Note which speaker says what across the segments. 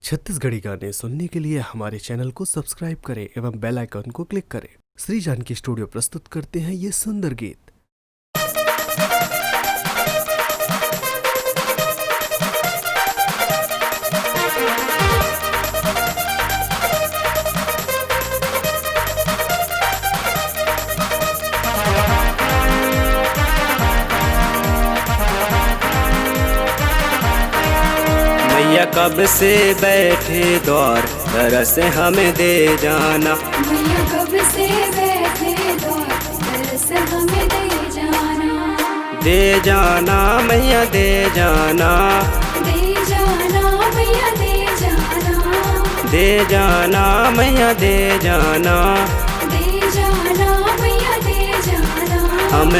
Speaker 1: छत्तीसगढ़ी गाने सुनने के लिए हमारे चैनल को सब्सक्राइब करें एवं बेल आइकन को क्लिक करें। श्री जानकी स्टूडियो प्रस्तुत करते हैं ये सुंदर गीत।
Speaker 2: मैया कब से बैठे द्वार दरस हमें दे जाना।
Speaker 3: मैया कब से बैठे द्वार दरस हमें दे जाना।
Speaker 2: दे जाना मैया दे जाना।
Speaker 3: दे जाना मैया दे जाना।
Speaker 2: दे जाना मैया दे जाना।
Speaker 3: दे जाना मैया दे जाना।
Speaker 2: हम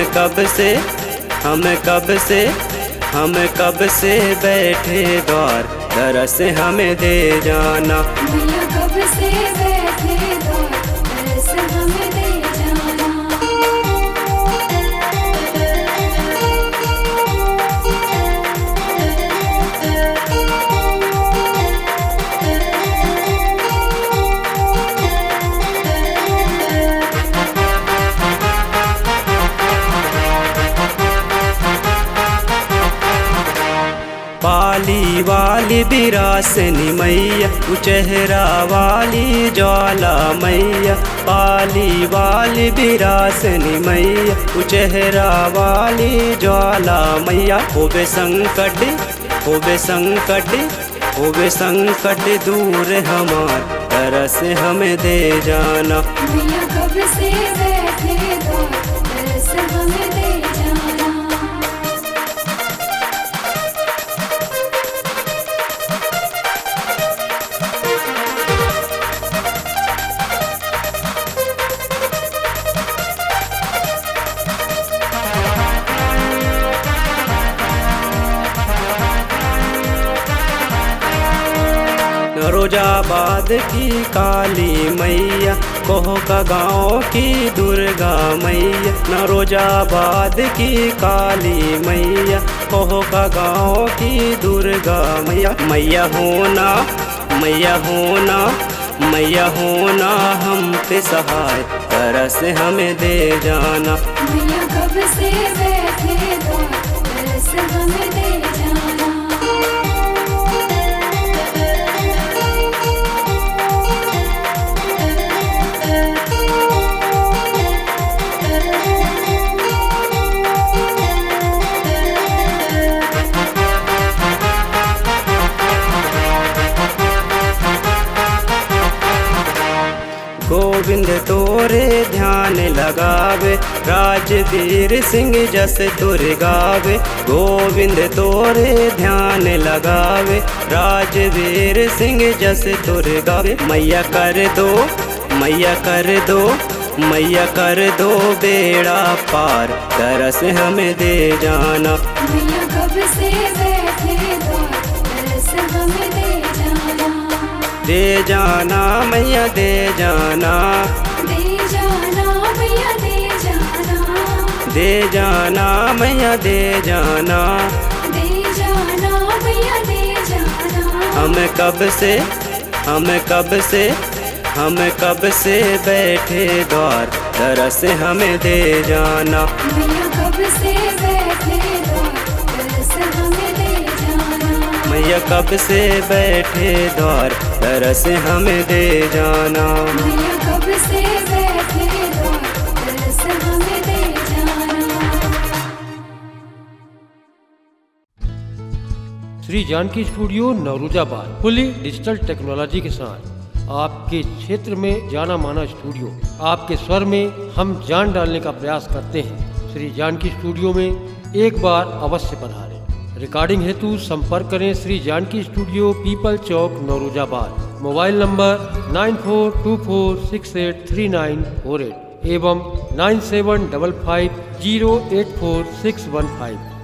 Speaker 2: कब से बैठे द्वार दरस हमें दे जाना।
Speaker 3: मैया कब से बैठे द्वार दरस हमें दे जाना।
Speaker 2: पाली वाली बिरासनी मैया चेहरा वाली ज्वाला मैया। पाली वाली बिरासनी मैया चेहरा वाली ज्वाला मैया। होवे संकट दूर हमार तरस हमें दे जाना।
Speaker 3: मैया कब से बैठे द्वार दरस हमें दे जाना।
Speaker 2: नरोजाबाद की काली मैया, कोह का गाँव की दुर्गा मैया। नरोजाबाद की काली मैया, कोह का गाँव की दुर्गा मैया। मैया होना हम पे सहाय तरस हमें दे जाना।
Speaker 3: मैया कब से बैठे द्वार दरस हमें दे जाना।
Speaker 2: गोविंद तोरे ध्यान लगावे, राजवीर सिंह जस तुर गावे। गोविंद तोरे ध्यान लगावे, राजवीर सिंह जस तुर गावे। मैया कर दो बेड़ा पार तरस हमें दे जाना।
Speaker 3: मैया कब से बैठे द्वार दरस हमें दे जाना।
Speaker 2: दे जाना मैया दे जाना।
Speaker 3: दे जाना मैया दे जाना।
Speaker 2: दे जाना मैया दे जाना।
Speaker 3: दे जाना मैया दे जाना।
Speaker 2: हम कब से बैठे द्वार दरस हमें दे जाना।
Speaker 3: मैया कब से बैठे द्वार दरस हमें दे जाना।
Speaker 2: मैया कब से बैठे द्वार दरस हमें दे जाना।
Speaker 3: मैया कब से बैठे द्वार दरस हमें दे जाना।
Speaker 4: श्री जानकी स्टूडियो नौरोजाबाद फुली डिजिटल टेक्नोलॉजी के साथ आपके क्षेत्र में जाना माना स्टूडियो। आपके स्वर में हम जान डालने का प्रयास करते हैं। श्री जानकी स्टूडियो में एक बार अवश्य पधारें। रिकॉर्डिंग हेतु संपर्क करें श्री जानकी स्टूडियो, पीपल चौक, नौरोजाबाद। मोबाइल नंबर 9424683948 एवं 9755084615।